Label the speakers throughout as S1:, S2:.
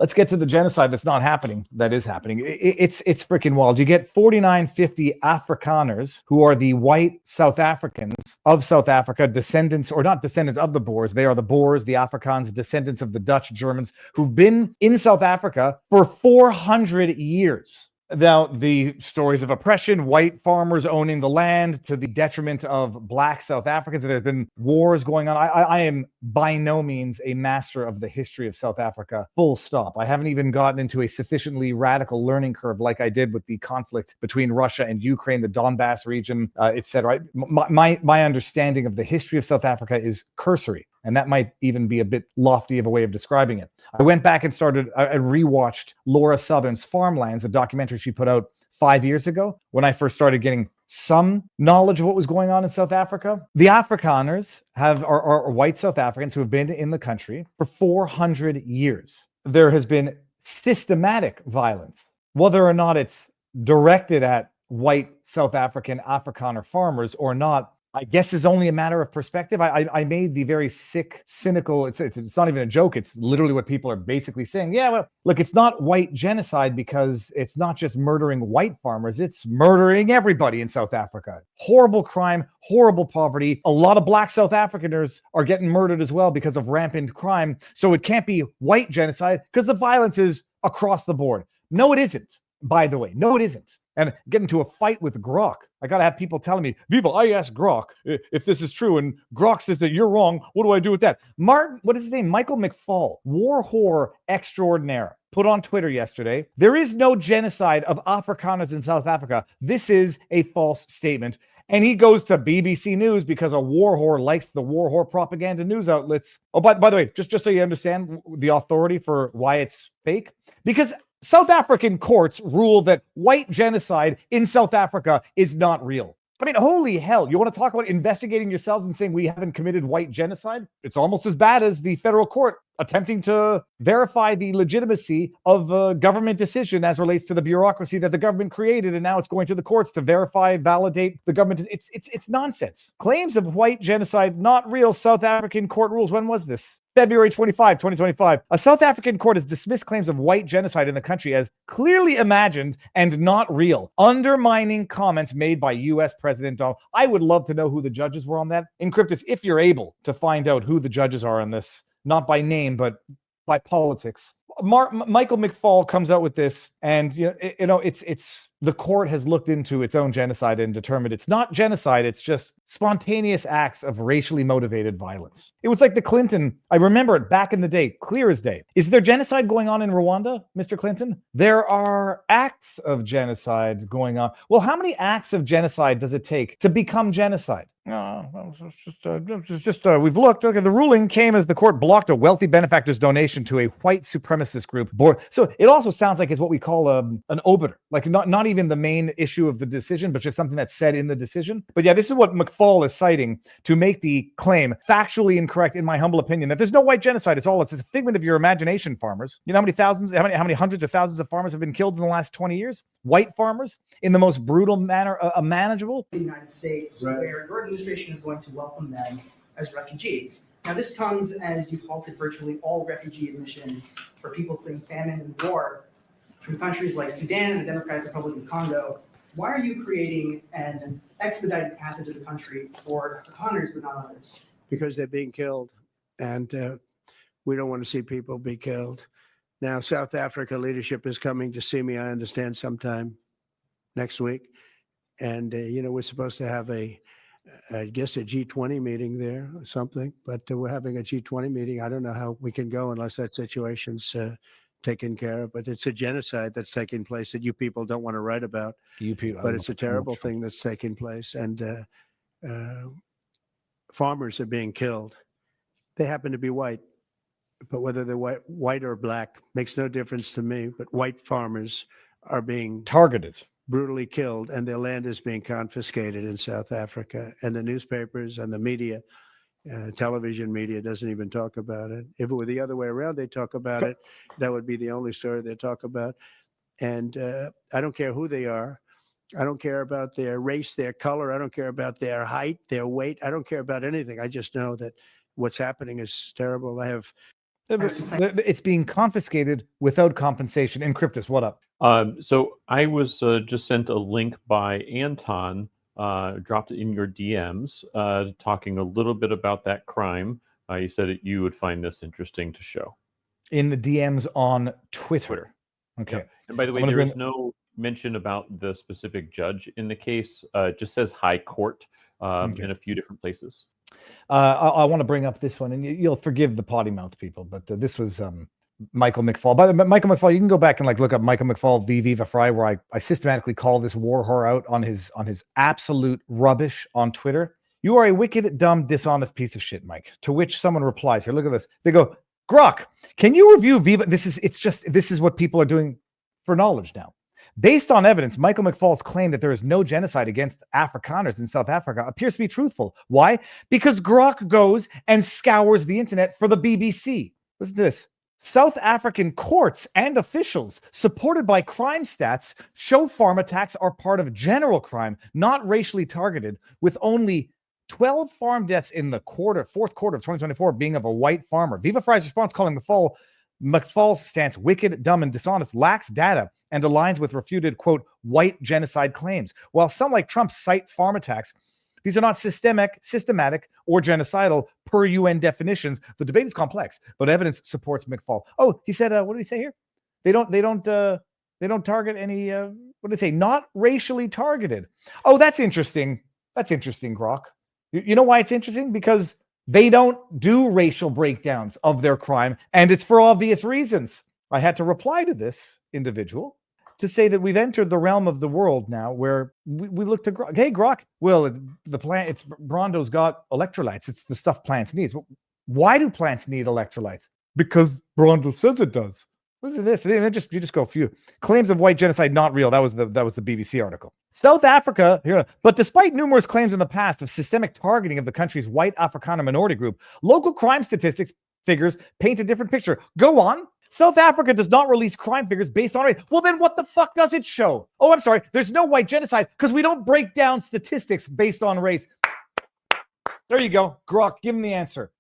S1: let's get to the genocide that's not happening, that is happening. It's freaking wild. You get 4950 Afrikaners, who are the white South Africans of South Africa, descendants, or not descendants of the Boers. They are the Boers, the Afrikaans, descendants of the Dutch, Germans, who've been in South Africa for 400 years. Now, the stories of oppression, white farmers owning the land to the detriment of black South Africans. There's been wars going on. I am by no means a master of the history of South Africa, full stop. I haven't even gotten into a sufficiently radical learning curve like I did with the conflict between Russia and Ukraine, the Donbass region, etc. My understanding of the history of South Africa is cursory, and that might even be a bit lofty of a way of describing it. I went back and I rewatched Laura Southern's Farmlands, a documentary she put out 5 years ago when I first started getting some knowledge of what was going on in South Africa. The Afrikaners are white South Africans who have been in the country for 400 years. There has been systematic violence, whether or not it's directed at white South African Afrikaner farmers or not, I guess is only a matter of perspective. I made the very sick, cynical, it's not even a joke. It's literally what people are basically saying. Yeah, well, look, it's not white genocide because it's not just murdering white farmers. It's murdering everybody in South Africa. Horrible crime, horrible poverty. A lot of black South Africaners are getting murdered as well because of rampant crime. So it can't be white genocide because the violence is across the board. No, it isn't. By the way, no, it isn't. And get into a fight with Grok. I got to have people telling me, Viva, I asked Grok if this is true, and Grok says that you're wrong. What do I do with that? Martin, what is his name? Michael McFaul, war whore extraordinaire, put on Twitter yesterday, there is no genocide of Afrikaners in South Africa. This is a false statement. And he goes to BBC News because a war whore likes the war whore propaganda news outlets. Oh, by the way, just so you understand the authority for why it's fake, because South African courts rule that white genocide in South Africa is not real. I mean, holy hell. You want to talk about investigating yourselves and saying we haven't committed white genocide? It's almost as bad as the federal court attempting to verify the legitimacy of a government decision as relates to the bureaucracy that the government created, and now it's going to the courts to verify, validate the government. It's nonsense. Claims of white genocide, not real. South African court rules. When was this? February 25, 2025. A South African court has dismissed claims of white genocide in the country as clearly imagined and not real, undermining comments made by U.S. President Donald. I would love to know who the judges were on that. Encryptus, if you're able to find out who the judges are on this, not by name, but by politics. Michael McFaul comes out with this, and it's the court has looked into its own genocide and determined it's not genocide, it's just spontaneous acts of racially motivated violence. It was like the Clinton, I remember it back in the day, clear as day. Is there genocide going on in Rwanda, Mr. Clinton? There are acts of genocide going on. Well, how many acts of genocide does it take to become genocide? We've looked. Okay, the ruling came as the court blocked a wealthy benefactor's donation to a white supremacist group board. So it also sounds like it's what we call an obiter, like not even the main issue of the decision, but just something that's said in the decision. But yeah, this is what McFaul is citing to make the claim factually incorrect, in my humble opinion, that there's no white genocide. It's a figment of your imagination, farmers. You know how many hundreds of thousands of farmers have been killed in the last 20 years? White farmers, in the most brutal manner imaginable.
S2: The United States, right, where your administration is going to welcome them as refugees. Now, this comes as you've halted virtually all refugee admissions for people fleeing famine and war from countries like Sudan and the Democratic Republic of Congo. Why are you creating an expedited path into the country for Afrikaners but not others?
S3: Because they're being killed, and we don't want to see people be killed. Now, South Africa leadership is coming to see me, I understand, sometime next week. And, we're supposed to have I guess a G20 meeting there or something, but we're having a G20 meeting. I don't know how we can go unless that situation's taken care of, but it's a genocide that's taking place that you people don't want to write about, but it's a terrible thing that's taking place. And farmers are being killed. They happen to be white, but whether they're white or black makes no difference to me, but white farmers are being
S1: targeted,
S3: brutally killed, and their land is being confiscated in South Africa. And the newspapers and the media, television media, doesn't even talk about it. If it were the other way around, they talk about it. That would be the only story they talk about. And I don't care who they are. I don't care about their race, their color. I don't care about their height, their weight. I don't care about anything. I just know that what's happening is terrible. I have
S1: It's being confiscated without compensation. Encryptus, what up?
S4: So I was just sent a link by Anton, dropped it in your DMs, talking a little bit about that crime. You said that you would find this interesting to show.
S1: In the DMs on Twitter. Okay.
S4: Yep. And by the way, there is no mention about the specific judge in the case. It just says High Court in a few different places.
S1: I want to bring up this one, and you'll forgive the potty mouth people, but this was Michael McFaul. By the way, Michael McFaul, you can go back and look up Michael McFaul v. Viva Fry, where I systematically call this war whore out on his absolute rubbish on Twitter. You are a wicked, dumb, dishonest piece of shit, Mike. To which someone replies here. Look at this. They go, Grok, can you review Viva? This is what people are doing for knowledge now. Based on evidence, Michael McFaul's claim that there is no genocide against Afrikaners in South Africa appears to be truthful. Why? Because Grok goes and scours the internet for the BBC. Listen to this. South African courts and officials, supported by crime stats, show farm attacks are part of general crime, not racially targeted, with only 12 farm deaths in the fourth quarter of 2024 being of a white farmer. Viva Fry's response, calling McFaul's stance wicked, dumb, and dishonest, lacks data and aligns with refuted, quote, white genocide claims. While some like Trump cite farm attacks, these are not systematic, or genocidal per UN definitions. The debate is complex, but evidence supports McFaul. Oh, he said, what did he say here? They don't target any, what did they say? Not racially targeted. Oh, that's interesting. That's interesting, Grok. You know why it's interesting? Because they don't do racial breakdowns of their crime, and it's for obvious reasons. I had to reply to this individual to say that we've entered the realm of the world now where we look to Grok. Hey, Grok, well, it's Brondo's got electrolytes. It's the stuff plants need. Why do plants need electrolytes? Because Brondo says it does. Listen to this. You just go a few claims of white genocide not real. That was the BBC article. South Africa here, but despite numerous claims in the past of systemic targeting of the country's white Afrikaner minority group, local crime statistics figures paint a different picture. Go on. South Africa does not release crime figures based on race. Well, then what the fuck does it show? Oh, I'm sorry. There's no white genocide because we don't break down statistics based on race. There you go. Grok, give him the answer.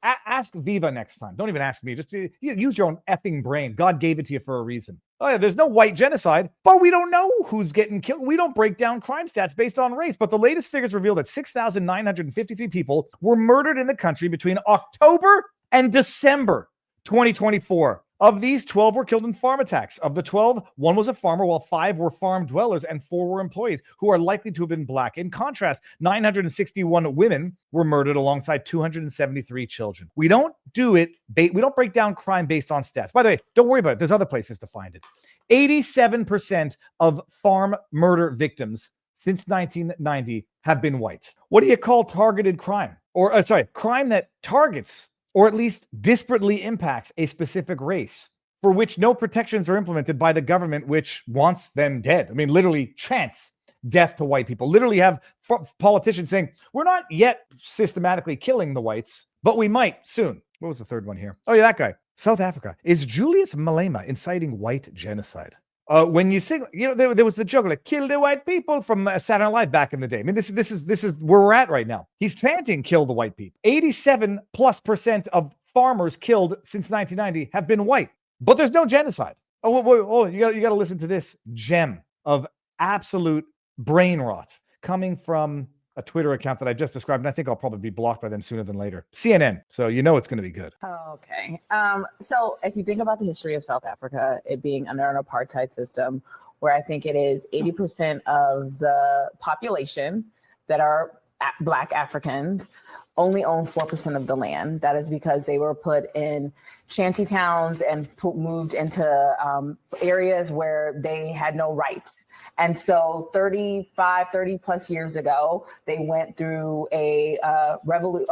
S1: Ask Viva next time. Don't even ask me. Just use your own effing brain. God gave it to you for a reason. Oh, yeah, there's no white genocide, but we don't know who's getting killed. We don't break down crime stats based on race. But the latest figures reveal that 6,953 people were murdered in the country between October and December 2024. Of these, 12 were killed in farm attacks. Of the 12, 1 was a farmer, while 5 were farm dwellers and 4 were employees who are likely to have been black. In contrast, 961 women were murdered alongside 273 children. We don't do it. We don't break down crime based on stats. By the way, don't worry about it. There's other places to find it. 87% of farm murder victims since 1990 have been white. What do you call targeted crime? Or crime that targets or at least disparately impacts a specific race for which no protections are implemented by the government, which wants them dead. I mean, literally chants death to white people. Literally have politicians saying, we're not yet systematically killing the whites, but we might soon. What was the third one here? Oh, yeah, that guy. South Africa. Is Julius Malema inciting white genocide? When you sing, there was the joke like "kill the white people" from Saturday Night Live back in the day. I mean, this is where we're at right now. He's chanting "kill the white people." 87+% of farmers killed since 1990 have been white, but there's no genocide. Oh, you got to listen to this gem of absolute brain rot coming from a Twitter account that I just described, and I think I'll probably be blocked by them sooner than later. CNN. So it's going to be good.
S5: Okay. So if you think about the history of South Africa, it being under an apartheid system, where I think it is 80% of the population that are Black Africans only own 4% of the land. That is because they were put in shanty towns and moved into areas where they had no rights. And so 30 plus years ago, they went through a revolution.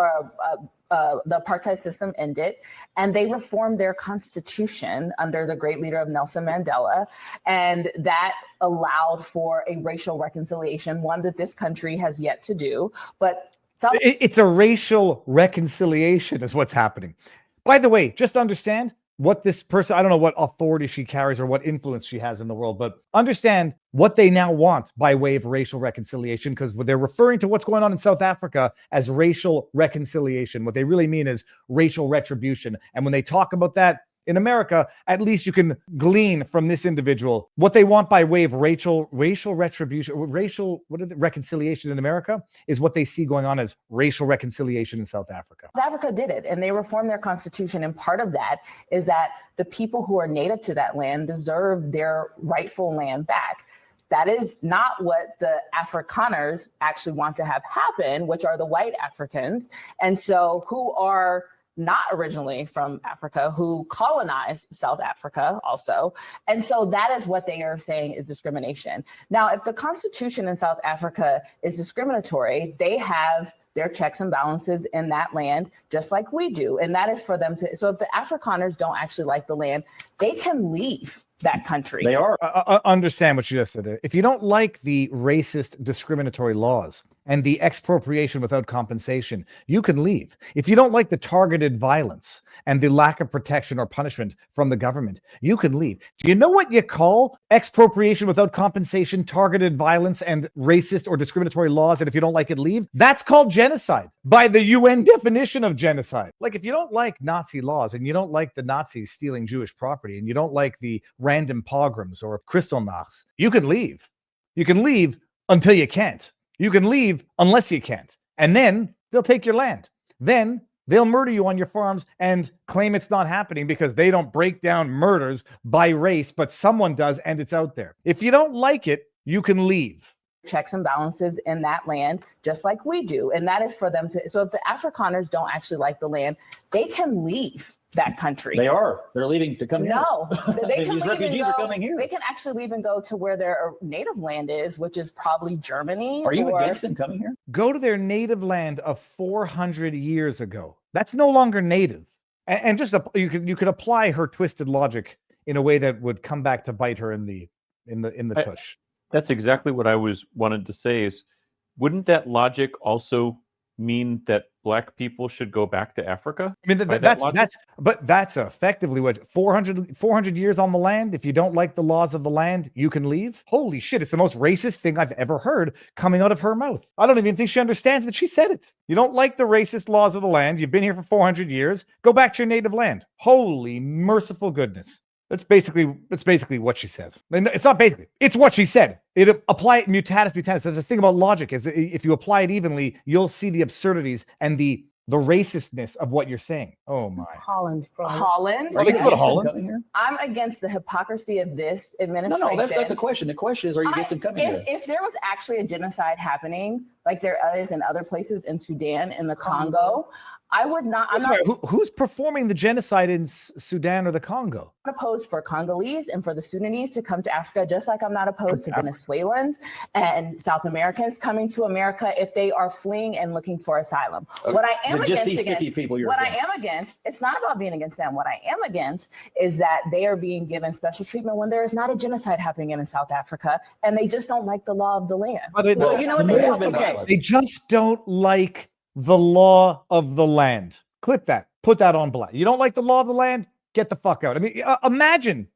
S5: The apartheid system ended, and they reformed their constitution under the great leader of Nelson Mandela. And that allowed for a racial reconciliation, one that this country has yet to do. But
S1: it's a racial reconciliation is what's happening. By the way, just understand, what this person, I don't know what authority she carries or what influence she has in the world, but understand what they now want by way of racial reconciliation, because they're referring to what's going on in South Africa as racial reconciliation. What they really mean is racial retribution. And when they talk about that in America, at least you can glean from this individual what they want by way of racial retribution, reconciliation in America is what they see going on as racial reconciliation in South Africa.
S5: South Africa did it, and they reformed their constitution. And part of that is that the people who are native to that land deserve their rightful land back. That is not what the Afrikaners actually want to have happen, which are the white Africans. And so who are not originally from Africa, who colonized South Africa also. And so that is what they are saying is discrimination. Now, if the constitution in South Africa is discriminatory, they have their checks and balances in that land, just like we do. And that is for them to, so if the Afrikaners don't actually like the land, they can leave that country.
S1: They are. Understand what you just said there. If you don't like the racist discriminatory laws and the expropriation without compensation, you can leave. If you don't like the targeted violence and the lack of protection or punishment from the government, you can leave. Do you know what you call expropriation without compensation, targeted violence, and racist or discriminatory laws? And if you don't like it, leave? That's called genocide by the UN definition of genocide. Like, if you don't like Nazi laws and you don't like the Nazis stealing Jewish property and you don't like the random pogroms or Kristallnachts, you can leave. You can leave until you can't. You can leave unless you can't. And then they'll take your land. Then they'll murder you on your farms and claim it's not happening because they don't break down murders by race, but someone does, and it's out there. If you don't like it, you can leave.
S5: Checks and balances in that land, just like we do. And that is for them to, so if the Afrikaners don't actually like the land, they can leave that country.
S6: They are. They're leaving to come here.
S5: No, they can
S6: These
S5: leave
S6: refugees
S5: and
S6: are
S5: go,
S6: coming here.
S5: They can actually leave and go to where their native land is, which is probably Germany.
S6: Are you against them coming here?
S1: Go to their native land of 400 years ago. That's no longer native. And just you could apply her twisted logic in a way that would come back to bite her in the tush.
S4: That's exactly what I wanted to say is, wouldn't that logic also mean that black people should go back to Africa?
S1: I mean, that's effectively what 400 years on the land. If you don't like the laws of the land, you can leave. Holy shit. It's the most racist thing I've ever heard coming out of her mouth. I don't even think she understands that she said it. You don't like the racist laws of the land. You've been here for 400 years. Go back to your native land. Holy merciful goodness. That's basically what she said. It's not basically, it's what she said. Apply it mutatis mutandis. That's the thing about logic, is if you apply it evenly, you'll see the absurdities and the racistness of what you're saying. Oh my.
S5: Holland.
S6: Are you against them coming here?
S5: I'm against the hypocrisy of this administration.
S6: No, that's not the question. The question is, are you against them coming here?
S5: If there was actually a genocide happening, like there is in other places in Sudan, in the Congo, I would not. I'm
S1: sorry,
S5: not
S1: who's performing the genocide in Sudan or the Congo?
S5: opposed for Congolese and for the Sudanese to come to Africa, just like I'm not opposed to Venezuelans and South Americans coming to America if they are fleeing and looking for asylum. What I am
S6: Just
S5: against,
S6: these 50 people you're
S5: what
S6: against.
S5: I am against, it's not about being against them. What I am against is that they are being given special treatment when there is not a genocide happening in South Africa, and they just don't like the law of the land. So you know what
S1: they just don't like the law of the land. Clip that. Put that on blast. You don't like the law of the land? Get the fuck out. I mean, imagine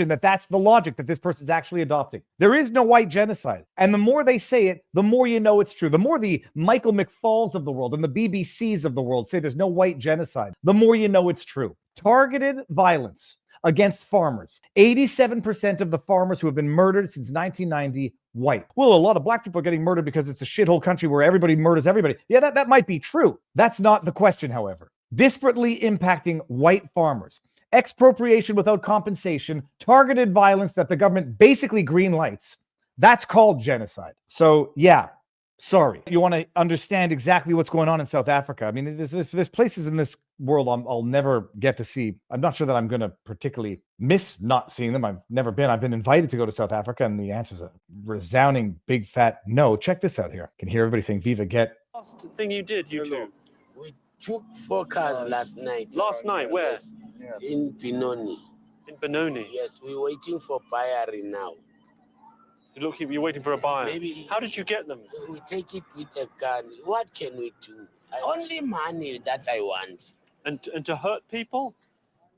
S1: that that's the logic that this person's actually adopting. There is no white genocide. And the more they say it, the more you know it's true. The more the Michael McFalls of the world and the BBCs of the world say there's no white genocide, the more you know it's true. Targeted violence against farmers. 87% of the farmers who have been murdered since 1990, white. Well, a lot of black people are getting murdered because it's a shithole country where everybody murders everybody. Yeah, that might be true. That's not the question, however. Disparately impacting white farmers. Expropriation without compensation, targeted violence that the government basically green lights. That's called genocide. So yeah, sorry. You want to understand exactly what's going on in South Africa. I mean, there's places in this world I'll never get to see. I'm not sure that I'm going to particularly miss not seeing them. I've never been. I've been invited to go to South Africa, and the answer is a resounding big fat no. Check this out here. I can hear everybody saying Viva Get.
S7: Last thing you did, you two.
S8: We took 4 cars last night.
S7: Last night, where?
S8: In Benoni.
S7: In Benoni.
S8: Yes, we're waiting for Bayari now.
S7: You're waiting for a buyer.
S8: Maybe.
S7: How did you get them?
S8: We take it with a gun. What can we do? Only money that I want.
S7: And to hurt people?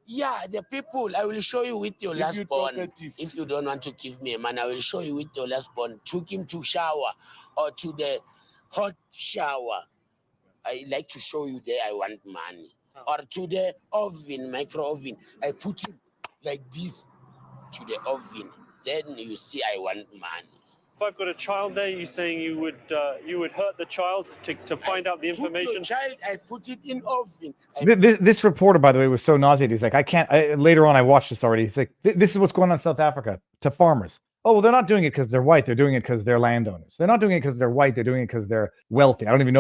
S8: Yeah, the people, I will show you with your last born. If you don't want to give me a man, I will show you with your last born. Took him to shower or to the hot shower. I like to show you there I want money. Or to the oven, micro oven. I put him like this to the oven. Then you see I want money.
S7: If I've got a child there, you saying you would hurt the child to find out the information?
S8: Took your child, I put it in oven.
S1: This reporter, by the way, was so nauseated. He's like, later on, I watched this already. He's like, this is what's going on in South Africa to farmers. Oh, well, they're not doing it because they're white. They're doing it because they're landowners. They're not doing it because they're white. They're doing it because they're wealthy. I don't even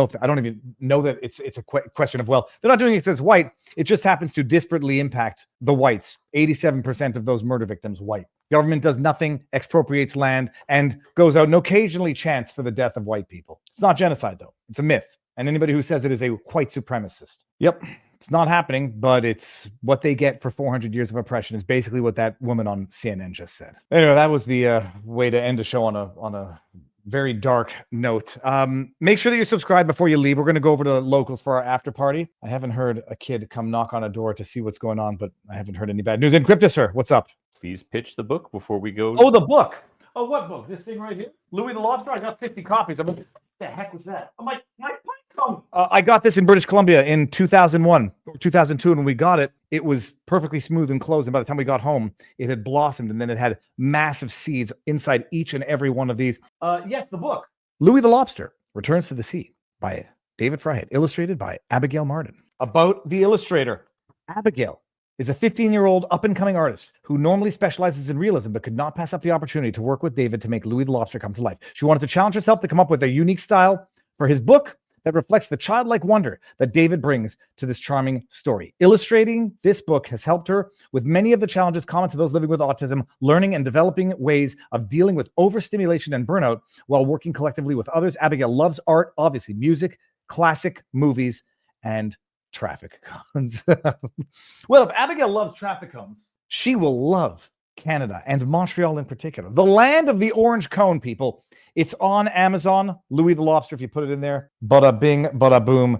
S1: know that it's a question of wealth. They're not doing it because it's white. It just happens to disparately impact the whites. 87% of those murder victims, white. Government does nothing, expropriates land, and goes out and occasionally chants for the death of white people. It's not genocide, though. It's a myth. And anybody who says it is a white supremacist. Yep. It's not happening, but it's what they get for 400 years of oppression is basically what that woman on CNN just said. Anyway, that was the way to end the show on a very dark note. Make sure that you're subscribed before you leave. We're going to go over to locals for our after party. I haven't heard a kid come knock on a door to see what's going on, but I haven't heard any bad news. Encryptus, sir, what's up?
S4: Please pitch the book before we go.
S1: Oh, the book. Oh, what book? This thing right here? Louis the Lobster? I got 50 copies. I'm like, what the heck was that? I'm like, my I got this in British Columbia in 2001 or 2002, and when we got it, it was perfectly smooth and closed. And by the time we got home, it had blossomed, and then it had massive seeds inside each and every one of these. Yes, the book. Louis the Lobster Returns to the Sea by David Fryhead, illustrated by Abigail Martin. About the illustrator, Abigail is a 15-year-old up-and-coming artist who normally specializes in realism but could not pass up the opportunity to work with David to make Louis the Lobster come to life. She wanted to challenge herself to come up with a unique style for his book that reflects the childlike wonder that David brings to this charming story. Illustrating this book has helped her with many of the challenges common to those living with autism, learning and developing ways of dealing with overstimulation and burnout while working collectively with others. Abigail loves art, obviously music, classic movies, and traffic cones. Well, if Abigail loves traffic cones, she will love Canada and Montreal in particular. The land of the orange cone, people. It's on Amazon. Louis the Lobster, if you put it in there. Bada bing, bada boom.